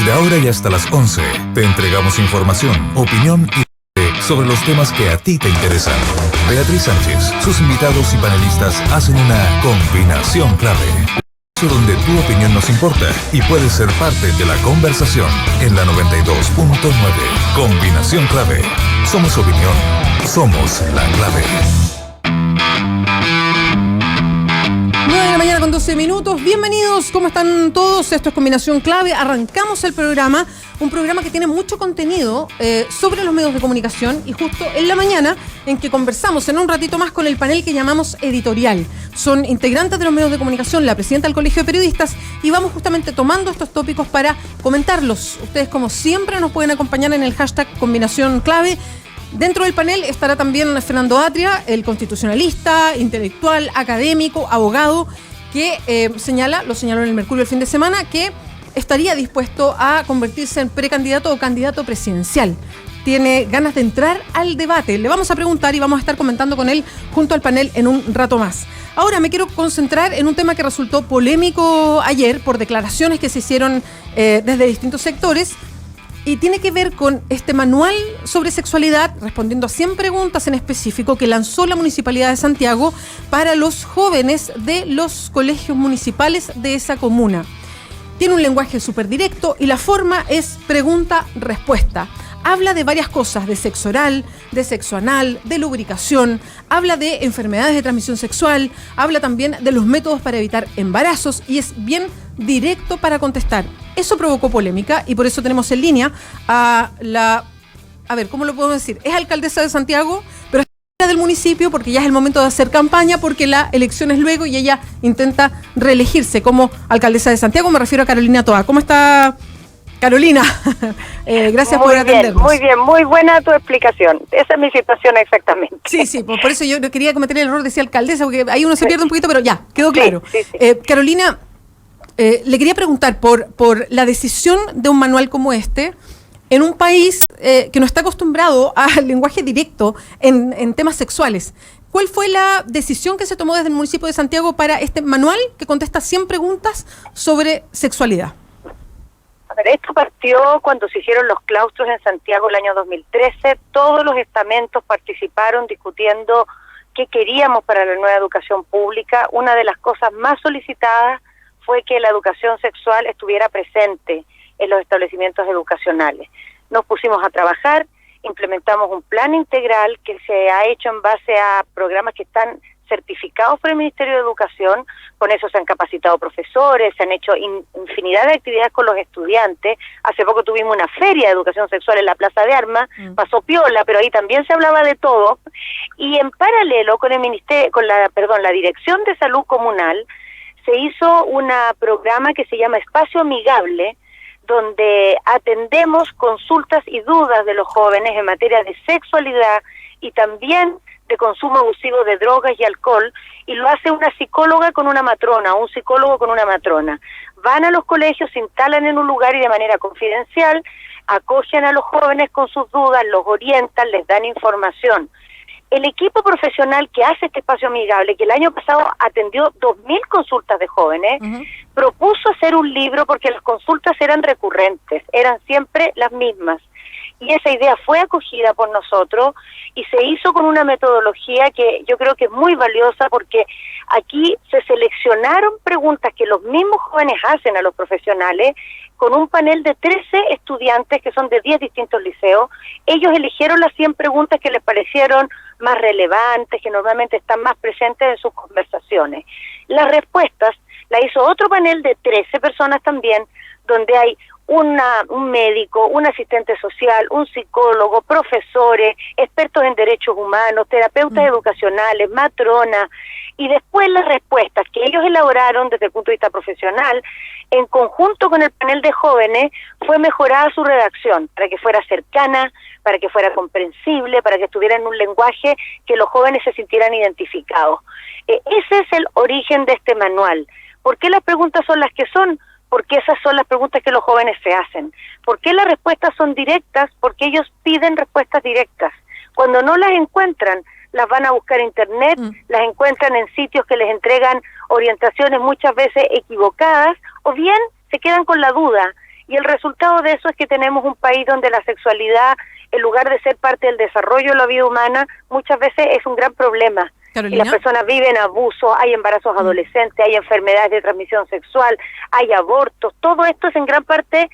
Desde ahora y hasta las 11, te entregamos información, opinión y sobre los temas que a ti te interesan. Beatriz Sánchez, sus invitados y panelistas hacen una combinación clave, donde tu opinión nos importa y puedes ser parte de la conversación en la 92.9. Combinación clave. Somos opinión. Somos la clave. 9 de la mañana con 12 minutos. Bienvenidos, ¿cómo están todos? Esto es Combinación Clave. Arrancamos el programa, un programa que tiene mucho contenido sobre los medios de comunicación, y justo en la mañana en que conversamos en un ratito más con el panel que llamamos editorial. Son integrantes de los medios de comunicación, la presidenta del Colegio de Periodistas, y vamos justamente tomando estos tópicos para comentarlos. Ustedes, como siempre, nos pueden acompañar en el hashtag Combinación Clave. Dentro del panel estará también Fernando Atria, el constitucionalista, intelectual, académico, abogado, que lo señaló en el Mercurio el fin de semana, que estaría dispuesto a convertirse en precandidato o candidato presidencial. Tiene ganas de entrar al debate. Le vamos a preguntar y vamos a estar comentando con él junto al panel en un rato más. Ahora me quiero concentrar en un tema que resultó polémico ayer por declaraciones que se hicieron desde distintos sectores, y tiene que ver con este manual sobre sexualidad, respondiendo a 100 preguntas en específico, que lanzó la Municipalidad de Santiago para los jóvenes de los colegios municipales de esa comuna. Tiene un lenguaje súper directo y la forma es pregunta-respuesta. Habla de varias cosas, de sexo oral, de sexo anal, de lubricación, habla de enfermedades de transmisión sexual, habla también de los métodos para evitar embarazos, y es bien directo para contestar. Eso provocó polémica y por eso tenemos en línea a la... A ver, ¿cómo lo podemos decir? Es alcaldesa de Santiago, pero es del municipio porque ya es el momento de hacer campaña, porque la elección es luego y ella intenta reelegirse como alcaldesa de Santiago. Me refiero a Carolina Toa. ¿Cómo está, Carolina? Gracias por atendernos. Muy bien, muy buena tu explicación. Esa es mi situación exactamente. Sí, por eso yo no quería cometer el error de decir alcaldesa, porque ahí uno se pierde un poquito, pero ya, quedó claro. Sí. Carolina, le quería preguntar por la decisión de un manual como este, en un país que no está acostumbrado al lenguaje directo en temas sexuales. ¿Cuál fue la decisión que se tomó desde el municipio de Santiago para este manual que contesta 100 preguntas sobre sexualidad? A ver, esto partió cuando se hicieron los claustros en Santiago el año 2013. Todos los estamentos participaron discutiendo qué queríamos para la nueva educación pública. Una de las cosas más solicitadas fue que la educación sexual estuviera presente en los establecimientos educacionales. Nos pusimos a trabajar, implementamos un plan integral que se ha hecho en base a programas que están certificados por el Ministerio de Educación. Con eso se han capacitado profesores, se han hecho infinidad de actividades con los estudiantes. Hace poco tuvimos una feria de educación sexual en la Plaza de Armas, pasó piola, pero ahí también se hablaba de todo. Y en paralelo con el la Dirección de Salud Comunal, se hizo un programa que se llama Espacio Amigable, donde atendemos consultas y dudas de los jóvenes en materia de sexualidad y también de consumo abusivo de drogas y alcohol, y lo hace una psicóloga con una matrona, un psicólogo con una matrona. Van a los colegios, se instalan en un lugar y de manera confidencial acogen a los jóvenes con sus dudas, los orientan, les dan información. El equipo profesional que hace este espacio amigable, que el año pasado atendió 2.000 consultas de jóvenes, propuso hacer un libro porque las consultas eran recurrentes, eran siempre las mismas. Y esa idea fue acogida por nosotros y se hizo con una metodología que yo creo que es muy valiosa, porque aquí se seleccionaron preguntas que los mismos jóvenes hacen a los profesionales, con un panel de 13 estudiantes que son de 10 distintos liceos. Ellos eligieron las 100 preguntas que les parecieron más relevantes, que normalmente están más presentes en sus conversaciones. Las respuestas la hizo otro panel de 13 personas también, donde hay un médico, un asistente social, un psicólogo, profesores, expertos en derechos humanos, terapeutas educacionales, matronas, y después las respuestas que ellos elaboraron desde el punto de vista profesional, en conjunto con el panel de jóvenes, fue mejorada su redacción para que fuera cercana, para que fuera comprensible, para que estuviera en un lenguaje que los jóvenes se sintieran identificados. Ese es el origen de este manual. ¿Por qué las preguntas son las que son? Porque esas son las preguntas que los jóvenes se hacen. ¿Por qué las respuestas son directas? Porque ellos piden respuestas directas. Cuando no las encuentran, las van a buscar en internet, las encuentran en sitios que les entregan orientaciones muchas veces equivocadas, o bien se quedan con la duda Y el resultado de eso es que tenemos un país donde la sexualidad, en lugar de ser parte del desarrollo de la vida humana, muchas veces es un gran problema. Carolina. Y las personas viven abusos, hay embarazos adolescentes, hay enfermedades de transmisión sexual, hay abortos. Todo esto es en gran parte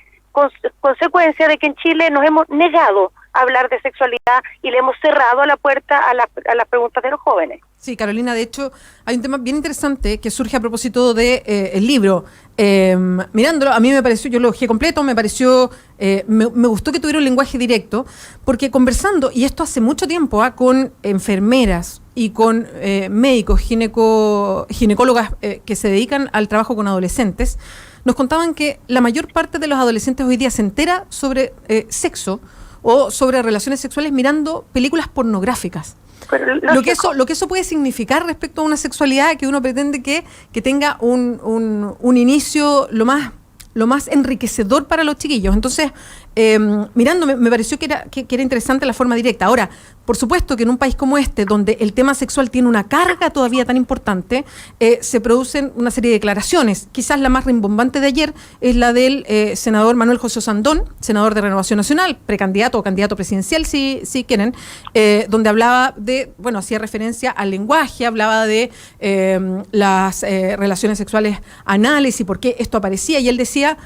consecuencia de que en Chile nos hemos negado a hablar de sexualidad y le hemos cerrado la puerta a las preguntas de los jóvenes. Sí, Carolina, de hecho, hay un tema bien interesante que surge a propósito de el libro. Mirándolo, a mí me pareció, yo lo elogié completo, me pareció, me gustó que tuviera un lenguaje directo, porque conversando, y esto hace mucho tiempo, con enfermeras y con médicos, ginecólogas que se dedican al trabajo con adolescentes, nos contaban que la mayor parte de los adolescentes hoy día se entera sobre sexo o sobre relaciones sexuales mirando películas pornográficas. Lo que eso puede significar respecto a una sexualidad que uno pretende que tenga un inicio lo más enriquecedor para los chiquillos. Entonces, mirando, me pareció que era interesante la forma directa. Ahora, por supuesto que en un país como este, donde el tema sexual tiene una carga todavía tan importante, se producen una serie de declaraciones. Quizás la más rimbombante de ayer es la del senador Manuel José Osandón, senador de Renovación Nacional, precandidato o candidato presidencial, si quieren, donde hablaba hacía referencia al lenguaje, hablaba de las relaciones sexuales anales y por qué esto aparecía, y él decía,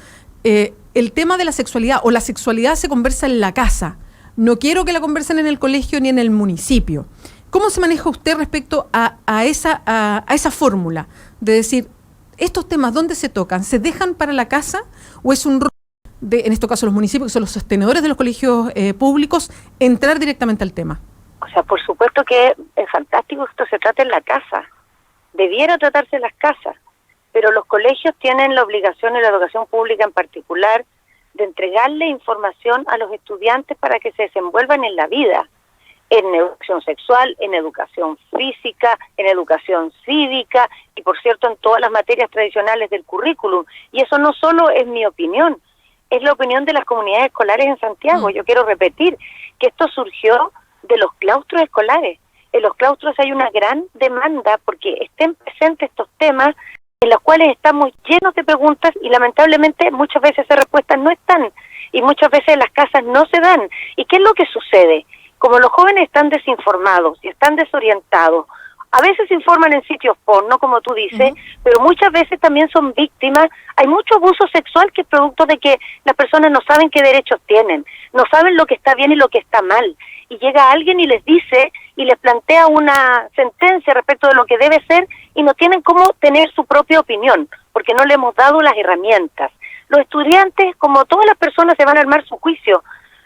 el tema de la sexualidad o la sexualidad se conversa en la casa. No quiero que la conversen en el colegio ni en el municipio. ¿Cómo se maneja usted respecto a esa fórmula de decir, estos temas, ¿dónde se tocan? ¿Se dejan para la casa o es un rol de, en este caso los municipios, que son los sostenedores de los colegios públicos, entrar directamente al tema? O sea, por supuesto que es fantástico que esto se trate en la casa. Debiera tratarse en las casas. Pero los colegios tienen la obligación, en la educación pública en particular, de entregarle información a los estudiantes para que se desenvuelvan en la vida, en educación sexual, en educación física, en educación cívica y, por cierto, en todas las materias tradicionales del currículum. Y eso no solo es mi opinión, es la opinión de las comunidades escolares en Santiago. Yo quiero repetir que esto surgió de los claustros escolares. En los claustros hay una gran demanda porque estén presentes estos temas en los cuales estamos llenos de preguntas y lamentablemente muchas veces esas respuestas no están y muchas veces en las casas no se dan. ¿Y qué es lo que sucede? Como los jóvenes están desinformados y están desorientados, a veces se informan en sitios porno, como tú dices, pero muchas veces también son víctimas. Hay mucho abuso sexual que es producto de que las personas no saben qué derechos tienen, no saben lo que está bien y lo que está mal. Y llega alguien y les dice y les plantea una sentencia respecto de lo que debe ser y no tienen cómo tener su propia opinión, porque no le hemos dado las herramientas. Los estudiantes, como todas las personas, se van a armar su juicio.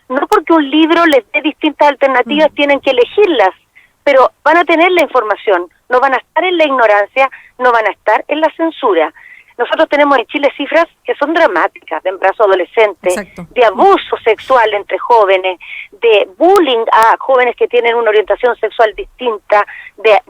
No porque un libro les dé distintas alternativas, tienen que elegirlas, pero van a tener la información, no van a estar en la ignorancia, no van a estar en la censura. Nosotros tenemos en Chile cifras que son dramáticas de embarazo adolescente, Exacto, de abuso sexual entre jóvenes, de bullying a jóvenes que tienen una orientación sexual distinta,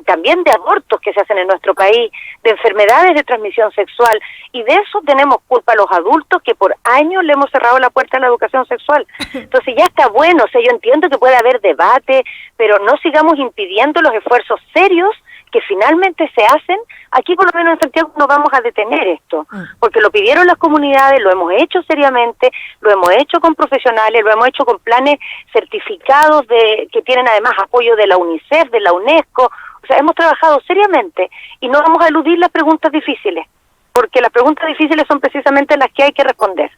también de abortos que se hacen en nuestro país, de enfermedades de transmisión sexual, y de eso tenemos culpa los adultos que por años le hemos cerrado la puerta a la educación sexual. Entonces ya está bueno, o sea, yo entiendo que puede haber debate, pero no sigamos impidiendo los esfuerzos serios que finalmente se hacen. Aquí por lo menos en Santiago no vamos a detener esto, porque lo pidieron las comunidades, lo hemos hecho seriamente, lo hemos hecho con profesionales, lo hemos hecho con planes certificados que tienen además apoyo de la UNICEF, de la UNESCO. O sea, hemos trabajado seriamente y no vamos a eludir las preguntas difíciles, porque las preguntas difíciles son precisamente las que hay que responder.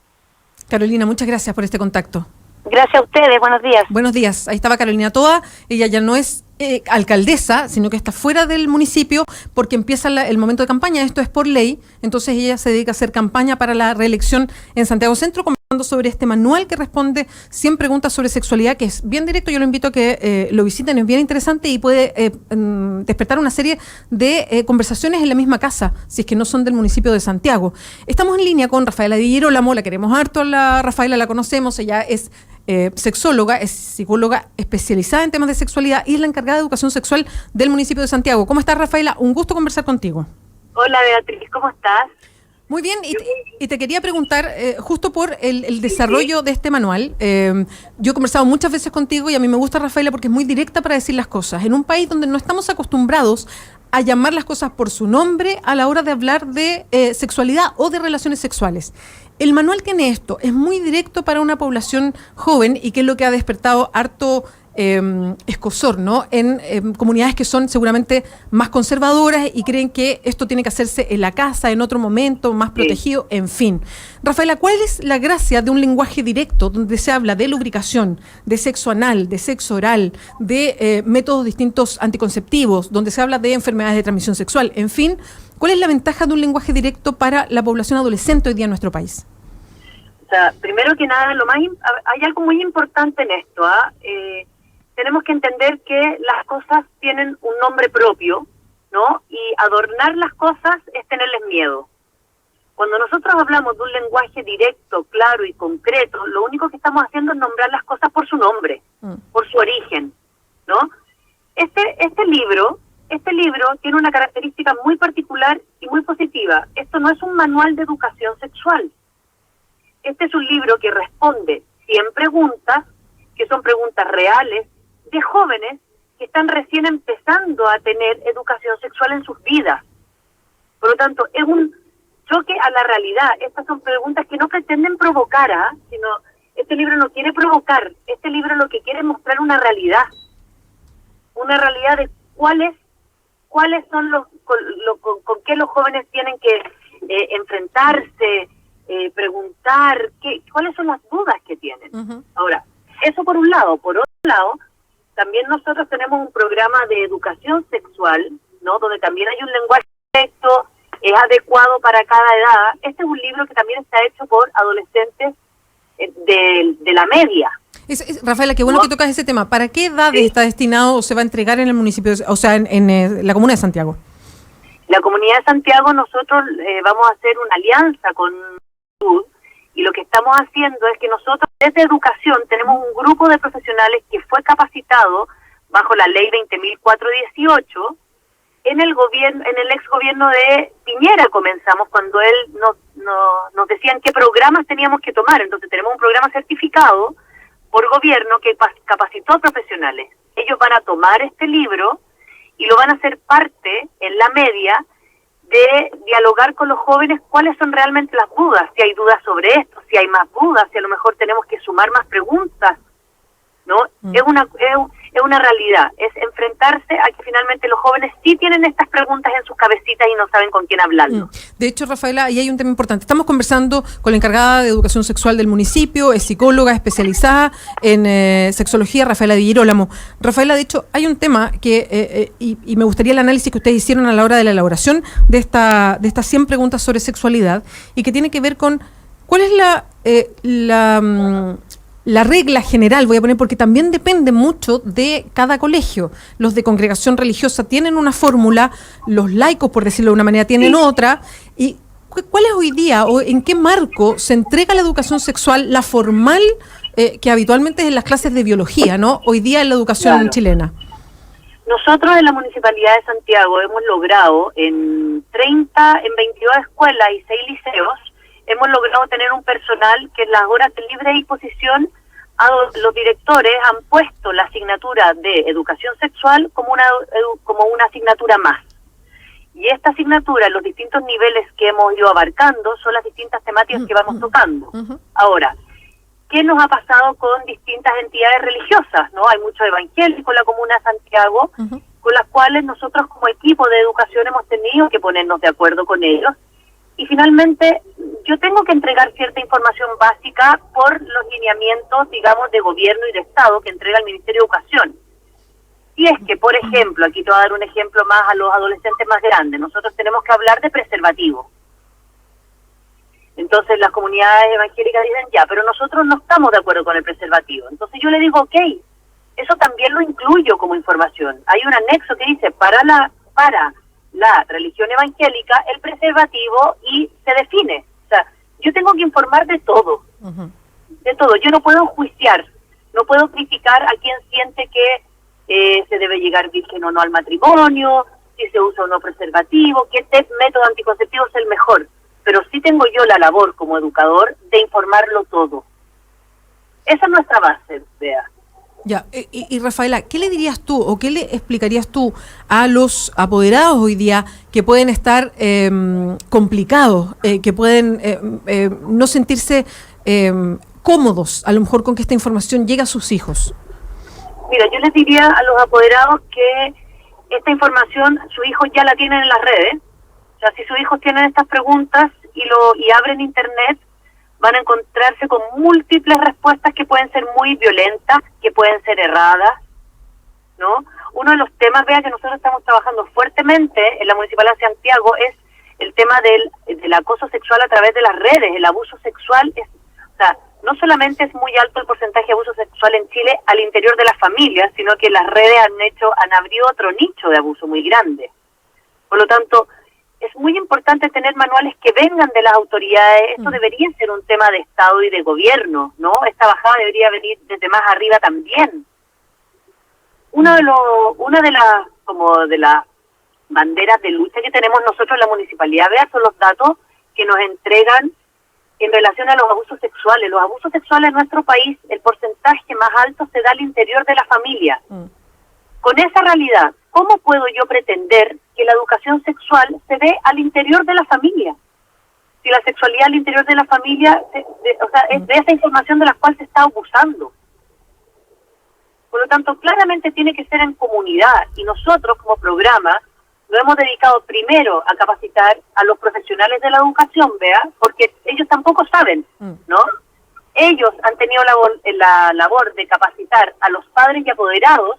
Carolina, muchas gracias por este contacto. Gracias a ustedes, buenos días. Buenos días, ahí estaba Carolina Toa, ella ya no es alcaldesa, sino que está fuera del municipio porque empieza el momento de campaña, esto es por ley, entonces ella se dedica a hacer campaña para la reelección en Santiago Centro, conversando sobre este manual que responde 100 preguntas sobre sexualidad, que es bien directo, yo lo invito a que lo visiten, es bien interesante y puede despertar una serie de conversaciones en la misma casa, si es que no son del municipio de Santiago. Estamos en línea con Rafaela Di Girolamo, la queremos harto, Rafaela la conocemos, ella es sexóloga, es psicóloga especializada en temas de sexualidad y es la encargada de educación sexual del municipio de Santiago. ¿Cómo estás, Rafaela? Un gusto conversar contigo. Hola, Beatriz, ¿cómo estás? Muy bien, y te quería preguntar, justo por el desarrollo de este manual, yo he conversado muchas veces contigo y a mí me gusta Rafaela porque es muy directa para decir las cosas. En un país donde no estamos acostumbrados a llamar las cosas por su nombre a la hora de hablar de sexualidad o de relaciones sexuales. El manual tiene esto, es muy directo para una población joven y que es lo que ha despertado harto escozor, ¿no? En comunidades que son seguramente más conservadoras y creen que esto tiene que hacerse en la casa, en otro momento, más protegido, en fin. Rafaela, ¿cuál es la gracia de un lenguaje directo donde se habla de lubricación, de sexo anal, de sexo oral, de métodos distintos anticonceptivos, donde se habla de enfermedades de transmisión sexual, en fin? ¿Cuál es la ventaja de un lenguaje directo para la población adolescente hoy día en nuestro país? O sea, primero que nada, hay algo muy importante en esto, tenemos que entender que las cosas tienen un nombre propio, ¿no? Y adornar las cosas es tenerles miedo. Cuando nosotros hablamos de un lenguaje directo, claro y concreto, lo único que estamos haciendo es nombrar las cosas por su nombre, por su origen, ¿no? Este libro tiene una característica muy particular y muy positiva. Esto no es un manual de educación sexual. Este es un libro que responde 100 preguntas, que son preguntas reales, de jóvenes que están recién empezando a tener educación sexual en sus vidas. Por lo tanto, es un choque a la realidad. Estas son preguntas que no pretenden provocar, sino este libro no quiere provocar. Este libro lo que quiere es mostrar una realidad de cuáles son con qué los jóvenes tienen que enfrentarse, preguntar, cuáles son las dudas que tienen. Ahora, eso por un lado. Por otro lado, también nosotros tenemos un programa de educación sexual, ¿no? Donde también hay un lenguaje directo, es adecuado para cada edad. Este es un libro que también está hecho por adolescentes de la media. Rafaela, qué bueno, ¿no?, que tocas ese tema. ¿Para qué edades está destinado o se va a entregar en el municipio, o sea, en la Comuna de Santiago? La Comunidad de Santiago, nosotros vamos a hacer una alianza con SUD, y lo que estamos haciendo es que nosotros desde educación tenemos un grupo de profesionales que fue capacitado bajo la ley 20.418 en el ex gobierno de Piñera. Comenzamos cuando él nos decían qué programas teníamos que tomar. Entonces tenemos un programa certificado por gobierno que capacitó a profesionales. Ellos van a tomar este libro y lo van a hacer parte en la media de dialogar con los jóvenes cuáles son realmente las dudas, si hay dudas sobre esto, si hay más dudas, si a lo mejor tenemos que sumar más preguntas, ¿no? Es una realidad, es enfrentarse a que finalmente los jóvenes sí tienen estas preguntas en sus cabecitas y no saben con quién hablarlo. De hecho, Rafaela, ahí hay un tema importante. Estamos conversando con la encargada de educación sexual del municipio, es psicóloga especializada en sexología, Rafaela Di Girolamo. Rafaela, de hecho, hay un tema que, y me gustaría el análisis que ustedes hicieron a la hora de la elaboración de estas 100 preguntas sobre sexualidad, y que tiene que ver con cuál es la regla general, voy a poner, porque también depende mucho de cada colegio. Los de congregación religiosa tienen una fórmula, los laicos, por decirlo de una manera, tienen otra. ¿Y cuál es hoy día o en qué marco se entrega la educación sexual, la formal, que habitualmente es en las clases de biología, ¿no? Hoy día en la educación chilena. Nosotros en la Municipalidad de Santiago hemos logrado en 22 escuelas y 6 liceos, hemos logrado tener un personal que en las horas de libre disposición los directores han puesto la asignatura de educación sexual como una asignatura más. Y esta asignatura, los distintos niveles que hemos ido abarcando, son las distintas temáticas que vamos tocando. Ahora, ¿qué nos ha pasado con distintas entidades religiosas? ¿No? Hay muchos evangélicos en la Comuna de Santiago, con las cuales nosotros como equipo de educación hemos tenido que ponernos de acuerdo con ellos. Y finalmente, yo tengo que entregar cierta información básica por los lineamientos, digamos, de gobierno y de Estado que entrega el Ministerio de Educación. Y es que, por ejemplo, aquí te voy a dar un ejemplo más a los adolescentes más grandes, nosotros tenemos que hablar de preservativo. Entonces las comunidades evangélicas dicen, ya, pero nosotros no estamos de acuerdo con el preservativo. Entonces yo le digo, ok, eso también lo incluyo como información. Hay un anexo que dice, para la religión evangélica, el preservativo, y se define. O sea, yo tengo que informar de todo. De todo. Yo no puedo enjuiciar, no puedo criticar a quien siente que se debe llegar virgen o no al matrimonio, si se usa o no preservativo, qué método anticonceptivo es el mejor. pero sí tengo yo la labor como educador de informarlo todo. Esa es nuestra base, Bea. Ya, y Rafaela, ¿qué le dirías tú o qué le explicarías tú a los apoderados hoy día que pueden estar complicados, que pueden no sentirse cómodos a lo mejor con que esta información llegue a sus hijos? Mira, yo les diría a los apoderados que esta información sus hijos ya la tienen en las redes. O sea, si sus hijos tienen estas preguntas y abren internet, van a encontrarse con múltiples respuestas que pueden ser muy violentas, que pueden ser erradas, ¿no? Uno de los temas, Vea, que nosotros estamos trabajando fuertemente en la Municipalidad de Santiago es el tema del acoso sexual a través de las redes. El abuso sexual no solamente es muy alto el porcentaje de abuso sexual en Chile al interior de las familias, sino que las redes han abierto otro nicho de abuso muy grande. Por lo tanto, es muy importante tener manuales que vengan de las autoridades. Esto debería ser un tema de Estado y de gobierno, ¿no? Esta bajada debería venir desde más arriba también. Una de las banderas de lucha que tenemos nosotros en la municipalidad, Vea, son los datos que nos entregan en relación a los abusos sexuales. Los abusos sexuales en nuestro país, el porcentaje más alto se da al interior de la familia. Con esa realidad, ¿cómo puedo yo pretender que la educación sexual se dé al interior de la familia? Si la sexualidad al interior de la familia, es de esa información de la cual se está abusando. Por lo tanto, claramente tiene que ser en comunidad, y nosotros como programa nos hemos dedicado primero a capacitar a los profesionales de la educación, Vea, porque ellos tampoco saben, ¿no? Ellos han tenido la labor de capacitar a los padres y apoderados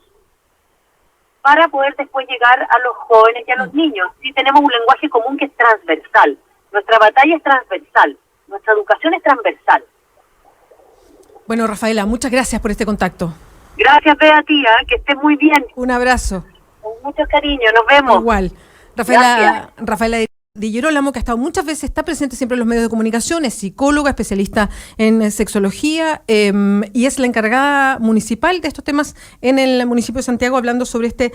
para poder después llegar a los jóvenes y a los niños. Sí, tenemos un lenguaje común que es transversal. Nuestra batalla es transversal. Nuestra educación es transversal. Bueno, Rafaela, muchas gracias por este contacto. Gracias, Bea, tía. Que estés muy bien. Un abrazo. Con mucho cariño. Nos vemos. Igual. Rafaela Di Girolamo, que ha estado muchas veces, está presente siempre en los medios de comunicación, es psicóloga, especialista en sexología, y es la encargada municipal de estos temas en el municipio de Santiago, hablando sobre este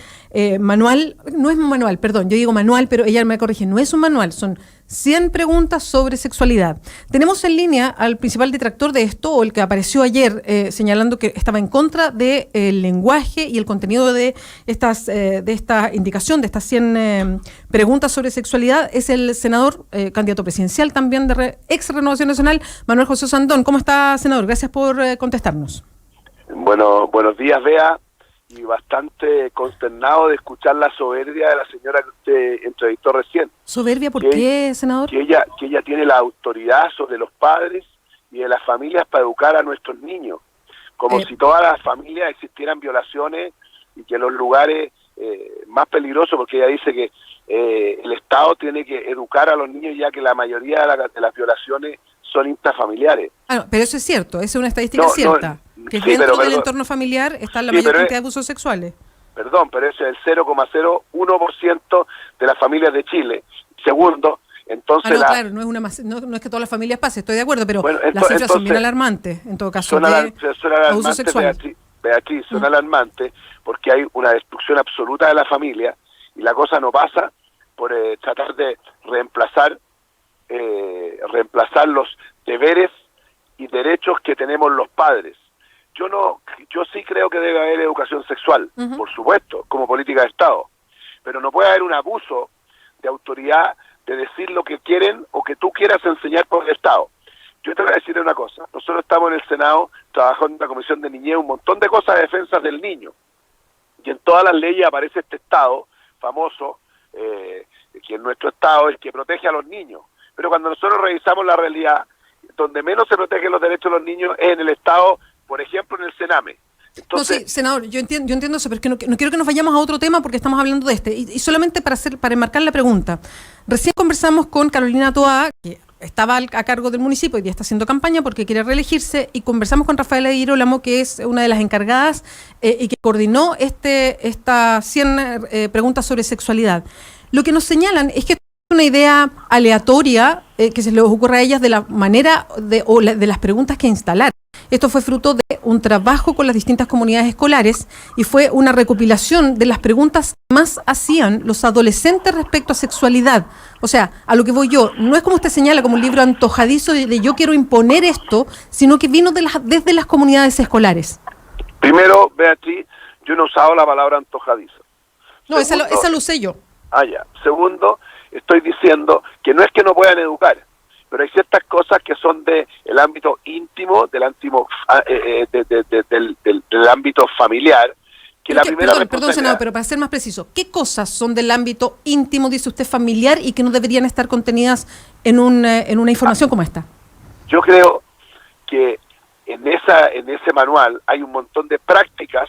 manual. No es un manual, perdón, yo digo manual, pero ella me corrige, no es un manual, son 100 preguntas sobre sexualidad. Tenemos en línea al principal detractor de esto, o el que apareció ayer señalando que estaba en contra del lenguaje y el contenido de esta indicación, de estas 100 preguntas sobre sexualidad. Es el senador, candidato presidencial también de ex Renovación Nacional, Manuel José Osandón. ¿Cómo está, senador? Gracias por contestarnos. Bueno, buenos días, Bea, y bastante consternado de escuchar la soberbia de la señora que usted entrevistó recién. ¿Soberbia por qué, senador? Que ella tiene la autoridad sobre los padres y de las familias para educar a nuestros niños, como si todas las familias existieran violaciones y que en los lugares más peligrosos, porque ella dice que el Estado tiene que educar a los niños, ya que la mayoría de las violaciones son intrafamiliares. Pero eso es cierto, esa es una estadística cierta, que sí, dentro del entorno familiar están la mayor cantidad de abusos sexuales. Perdón, pero ese es el 0,01% de las familias de Chile. Segundo, entonces... claro, no es que todas las familias pasen, estoy de acuerdo, pero las cifras son bien alarmantes, en todo caso, son abusos sexuales. Beatriz, son alarmantes porque hay una destrucción absoluta de la familia, y la cosa no pasa por tratar de reemplazar los deberes y derechos que tenemos los padres. Yo sí creo que debe haber educación sexual, por supuesto, como política de Estado, pero no puede haber un abuso de autoridad de decir lo que quieren o que tú quieras enseñar por el Estado. Yo te voy a decir una cosa, nosotros estamos en el Senado trabajando en la Comisión de Niñez, un montón de cosas de defensa del niño, y en todas las leyes aparece este Estado famoso, que en nuestro Estado es el que protege a los niños. Pero cuando nosotros revisamos la realidad, donde menos se protegen los derechos de los niños es en el Estado, por ejemplo en el Sename. Entonces, sí, senador, yo entiendo eso, pero es que no quiero que nos vayamos a otro tema porque estamos hablando de este. Y solamente para enmarcar la pregunta. Recién conversamos con Carolina Toá, que estaba a cargo del municipio y ya está haciendo campaña porque quiere reelegirse, y conversamos con Rafaela Di Girolamo, que es una de las encargadas y que coordinó estas 100 preguntas sobre sexualidad. Lo que nos señalan es que es una idea aleatoria que se les ocurre a ellas de la manera de las preguntas que instalar. Esto fue fruto de un trabajo con las distintas comunidades escolares y fue una recopilación de las preguntas que más hacían los adolescentes respecto a sexualidad. O sea, a lo que voy yo, no es como usted señala, como un libro antojadizo de yo quiero imponer esto, sino que vino desde las comunidades escolares. Primero, Beatriz, yo no he usado la palabra antojadizo. No, Segundo, esa lo sé yo. Ya. Segundo, estoy diciendo que no es que no puedan educar, pero hay ciertas cosas que son del ámbito íntimo, del ámbito familiar, que Perdón, senador, pero para ser más preciso, ¿qué cosas son del ámbito íntimo, dice usted, familiar, y que no deberían estar contenidas en una información como esta? Yo creo que en ese manual hay un montón de prácticas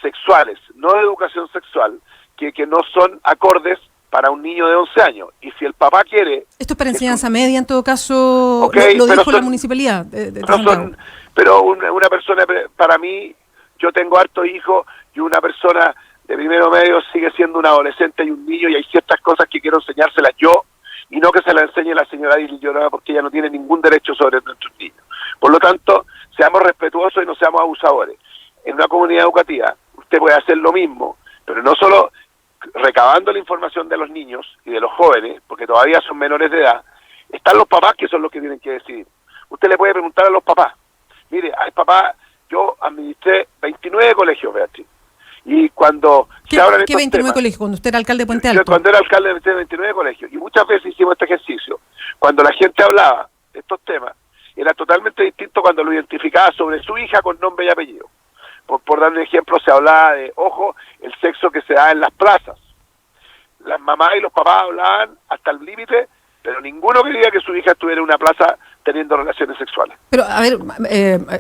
sexuales, no de educación sexual, que no son acordes para un niño de 11 años. Y si el papá quiere... Esto es para enseñanza media, en todo caso, okay, lo dijo la municipalidad de Santiago. Pero una persona, para mí, yo tengo hartos hijos, y una persona de primero medio sigue siendo un adolescente y un niño, y hay ciertas cosas que quiero enseñárselas yo, y no que se las enseñe la señora Dili Llorona, porque ella no tiene ningún derecho sobre nuestros niños. Por lo tanto, seamos respetuosos y no seamos abusadores. En una comunidad educativa, usted puede hacer lo mismo, pero no solo recabando la información de los niños y de los jóvenes, porque todavía son menores de edad, están los papás que son los que tienen que decidir. Usted le puede preguntar a los papás, mire, al papá, yo administré 29 colegios, Beatriz, y cuando se abran estos 29 temas, colegios? Cuando usted era alcalde de Puente Alto. Cuando era alcalde de 29 colegios, y muchas veces hicimos este ejercicio, cuando la gente hablaba de estos temas, era totalmente distinto cuando lo identificaba sobre su hija con nombre y apellido. Por dar un ejemplo, se hablaba de, ojo, el sexo que se da en las plazas. Las mamás y los papás hablaban hasta el límite, pero ninguno quería que su hija estuviera en una plaza teniendo relaciones sexuales. Pero, a ver,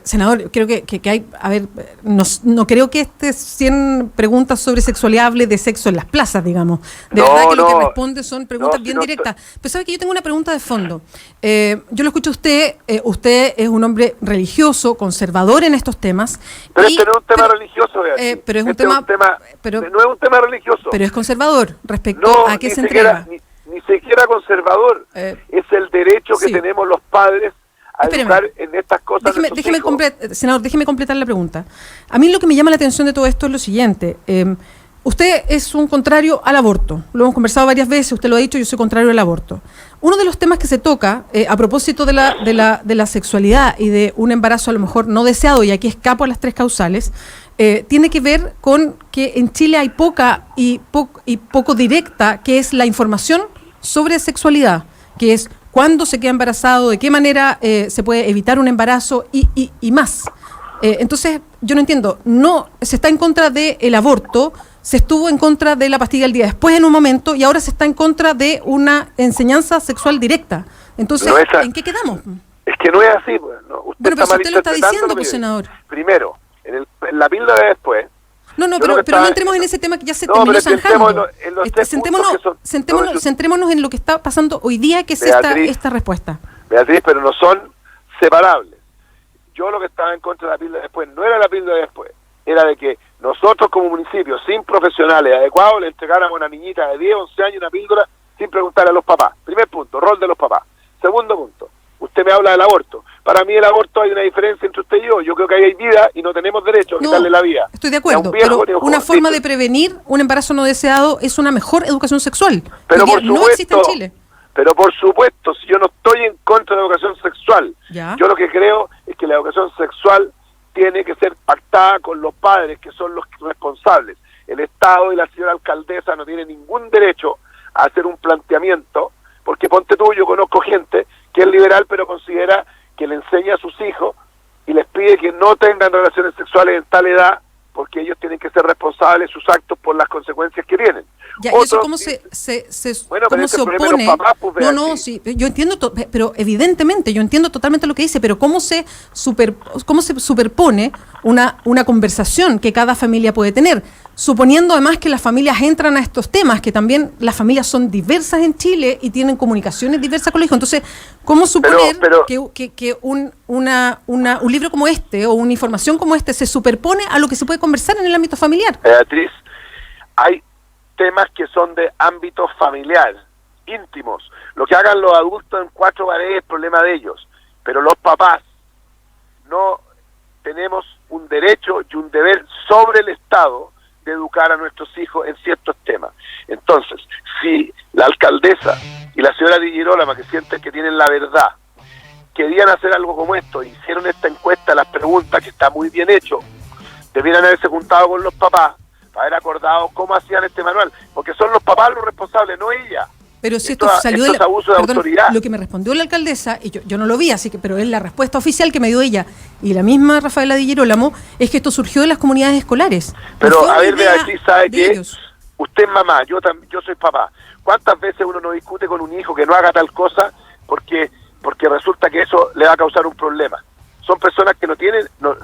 senador, creo que hay, a ver, no creo que 100 preguntas sobre sexualidad hable de sexo en las plazas, digamos. De verdad que lo que responde son preguntas bien directas. Pero sabe que yo tengo una pregunta de fondo. Yo lo escucho a usted, usted es un hombre religioso, conservador en estos temas. Pero este no es un tema religioso, pero es no es un tema religioso. Pero es conservador respecto a qué se entrega. Ni siquiera conservador, es el derecho que tenemos los padres a educar en estas cosas. Senador, déjeme completar la pregunta. A mí lo que me llama la atención de todo esto es lo siguiente. Usted es un contrario al aborto. Lo hemos conversado varias veces, usted lo ha dicho, yo soy contrario al aborto. Uno de los temas que se toca, a propósito de la sexualidad y de un embarazo a lo mejor no deseado, y aquí escapo a las 3 causales, tiene que ver con que en Chile hay poca y poco directa, que es la información sobre sexualidad, que es cuándo se queda embarazado, de qué manera se puede evitar un embarazo y más. Entonces, yo no entiendo, no se está en contra del aborto, se estuvo en contra de la pastilla del día después en un momento, y ahora se está en contra de una enseñanza sexual directa. Entonces, ¿en qué quedamos? Es que no es así, pues, ¿no? Pero si usted lo está diciendo, pues, senador. Primero, en la píldora de después. Pero no entremos en ese tema que ya se terminó zanjando. Centrémonos en lo que está pasando hoy día, que es esta respuesta. Beatriz, pero no son separables. Yo lo que estaba en contra de la píldora de después no era la píldora de después, era de que nosotros como municipio, sin profesionales adecuados, le entregáramos a una niñita de 10, 11 años una píldora sin preguntarle a los papás. Primer punto, rol de los papás. Segundo punto, usted me habla del aborto. Para mí el aborto hay una diferencia entre usted y yo. Yo creo que ahí hay vida y no tenemos derecho a quitarle la vida. Estoy de acuerdo, pero una forma de prevenir un embarazo no deseado es una mejor educación sexual. Pero por supuesto, no existe en Chile. Pero por supuesto, si yo no estoy en contra de la educación sexual, yo lo que creo es que la educación sexual tiene que ser pactada con los padres, que son los responsables. El Estado y la señora alcaldesa no tienen ningún derecho a hacer un planteamiento, porque ponte tú, yo conozco gente que es liberal, pero considera que le enseña a sus hijos y les pide que no tengan relaciones sexuales en tal edad, porque ellos tienen que ser responsables de sus actos por las consecuencias que tienen. Ya, ¿y eso cómo se opone? Papá, pues, Sí, yo entiendo, pero evidentemente yo entiendo totalmente lo que dice, pero ¿cómo se superpone una conversación que cada familia puede tener? Suponiendo además que las familias entran a estos temas, que también las familias son diversas en Chile y tienen comunicaciones diversas con los hijos. Entonces, ¿cómo suponer que un libro como este o una información como este se superpone a lo que se puede conversar en el ámbito familiar? Beatriz, hay temas que son de ámbito familiar, íntimos. Lo que hagan los adultos en 4 paredes es problema de ellos, pero los papás no derecho y un deber sobre el Estado de educar a nuestros hijos en ciertos temas. Entonces, si la alcaldesa y la señora Di Girolamo, que sienten que tienen la verdad, querían hacer algo como esto, hicieron esta encuesta, las preguntas, que está muy bien hecho, debieran haberse juntado con los papás para haber acordado cómo hacían este manual, porque son los papás los responsables, no ella. Pero si esto salió de la, abuso de autoridad. Lo que me respondió la alcaldesa, y yo no lo vi, así que, pero es la respuesta oficial que me dio ella y la misma Rafaela Di Girolamo, es que esto surgió de las comunidades escolares. Pero a ver, Beatriz, sabe que usted es mamá, yo soy papá. ¿Cuántas veces uno no discute con un hijo que no haga tal cosa porque resulta que eso le va a causar un problema? Son personas que no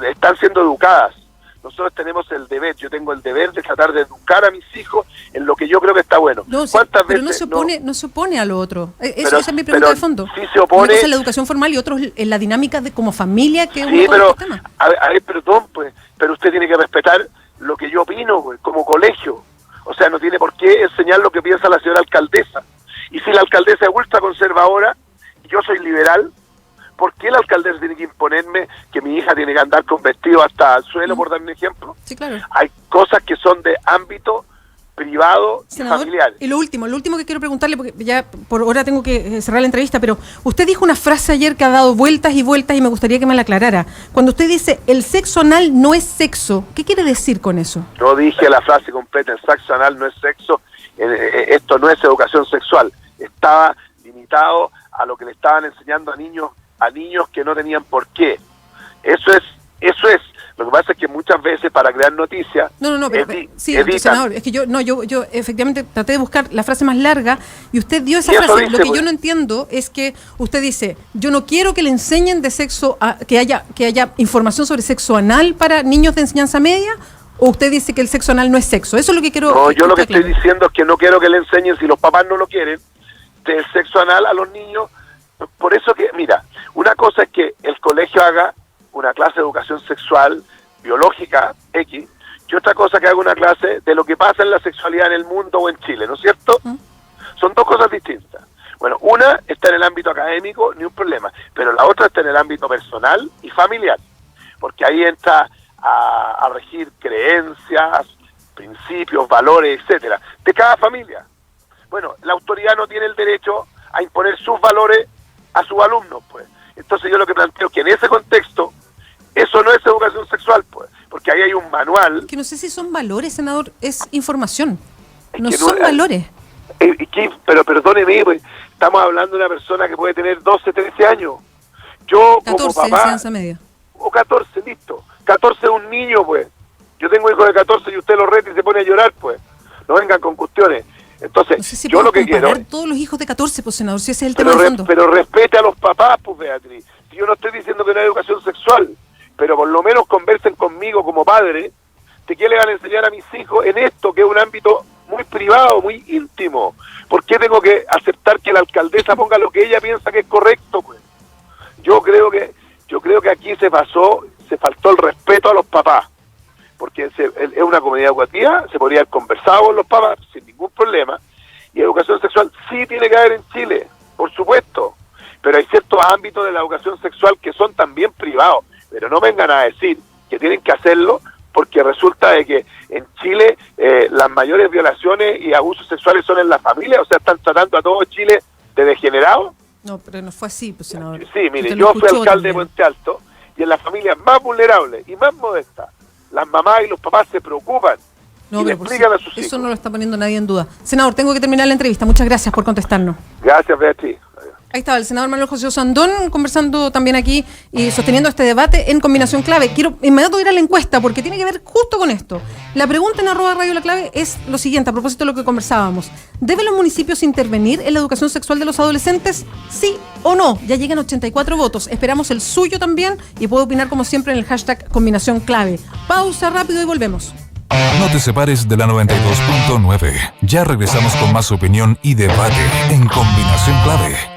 están siendo educadas. Nosotros tenemos el deber, yo tengo el deber de tratar de educar a mis hijos en lo que yo creo que está bueno. No, ¿Cuántas pero veces no se opone a lo otro. Esa es mi pregunta de fondo. Sí se opone. Una cosa es la educación formal y otro es la dinámica de como familia que sí, pero a ver, perdón, pues, pero usted tiene que respetar lo que yo opino, pues, como colegio. O sea, no tiene por qué enseñar lo que piensa la señora alcaldesa. Y si la alcaldesa es ultraconservadora y yo soy liberal, ¿por qué la alcaldesa tiene que imponerme que mi hija tiene que andar con vestido hasta el suelo, por dar un ejemplo? Sí, claro. Hay cosas que son de ámbito privado y Senador, familiar. Y lo último que quiero preguntarle, porque ya por ahora tengo que cerrar la entrevista, pero usted dijo una frase ayer que ha dado vueltas y vueltas y me gustaría que me la aclarara. Cuando usted dice, el sexo anal no es sexo, ¿qué quiere decir con eso? No dije la frase completa, el sexo anal no es sexo, esto no es educación sexual. Estaba limitado a lo que le estaban enseñando a niños que no tenían por qué. Eso es. Lo que pasa es que muchas veces para crear noticias sí, senador, es que yo efectivamente traté de buscar la frase más larga y usted dio esa frase. Lo que yo no entiendo es que usted dice, yo no quiero que le enseñen de sexo, que haya información sobre sexo anal para niños de enseñanza media, o usted dice que el sexo anal no es sexo. Eso es lo que quiero. No, yo lo que estoy diciendo es que no quiero que le enseñen, si los papás no lo quieren, del sexo anal a los niños. Por eso que, mira, una cosa es que el colegio haga una clase de educación sexual, biológica, X, y otra cosa que haga una clase de lo que pasa en la sexualidad en el mundo o en Chile, ¿no es cierto? Son dos cosas distintas. Bueno, una está en el ámbito académico, ni un problema, pero la otra está en el ámbito personal y familiar, porque ahí entra a regir creencias, principios, valores, etcétera, de cada familia. Bueno, la autoridad no tiene el derecho a imponer sus valores a sus alumnos, pues. Entonces yo lo que planteo es que en ese contexto eso no es educación sexual, pues, porque ahí hay un manual. Que no sé si son valores, senador, es información. No son valores. Pero perdóneme, pues, estamos hablando de una persona que puede tener 12, 13 años. Yo 14, como papá, enseñanza media. O 14, listo. 14 es un niño, pues. Yo tengo hijos de 14 y usted lo reta y se pone a llorar, pues. No vengan con cuestiones. Entonces, no sé si yo lo que quiero... todos los hijos de 14, pues, senador, si ese es el tema de fondo. Pero respete a los papás, pues, Beatriz. Si yo no estoy diciendo que no hay educación sexual, pero por lo menos conversen conmigo como padre de qué le van a enseñar a mis hijos en esto, que es un ámbito muy privado, muy íntimo. ¿Por qué tengo que aceptar que la alcaldesa ponga lo que ella piensa que es correcto, pues? Yo creo que aquí se faltó el respeto a los papás, porque es una comunidad educativa, se podría haber conversado con los papás sin ningún problema, y educación sexual sí tiene que haber en Chile, por supuesto, pero hay ciertos ámbitos de la educación sexual que son también privados, pero no vengan a decir que tienen que hacerlo, porque resulta de que en Chile las mayores violaciones y abusos sexuales son en la familia, o sea, están tratando a todo Chile de degenerados. No, pero no fue así, pues, senador. Sí, mire, yo fui alcalde de Puente Alto, y en las familias más vulnerables y más modestas, las mamás y los papás se preocupan y le explican a sus hijos. Eso no lo está poniendo nadie en duda. Senador, tengo que terminar la entrevista. Muchas gracias por contestarnos. Gracias, Beatriz. Ahí estaba el senador Manuel José Osandón conversando también aquí y sosteniendo este debate en Combinación Clave. Quiero inmediato ir a la encuesta porque tiene que ver justo con esto. La pregunta en @Radio La Clave es lo siguiente, a propósito de lo que conversábamos. ¿Deben los municipios intervenir en la educación sexual de los adolescentes? ¿Sí o no? Ya llegan 84 votos. Esperamos el suyo también y puede opinar como siempre en el hashtag Combinación Clave. Pausa rápido y volvemos. No te separes de la 92.9. Ya regresamos con más opinión y debate en Combinación Clave.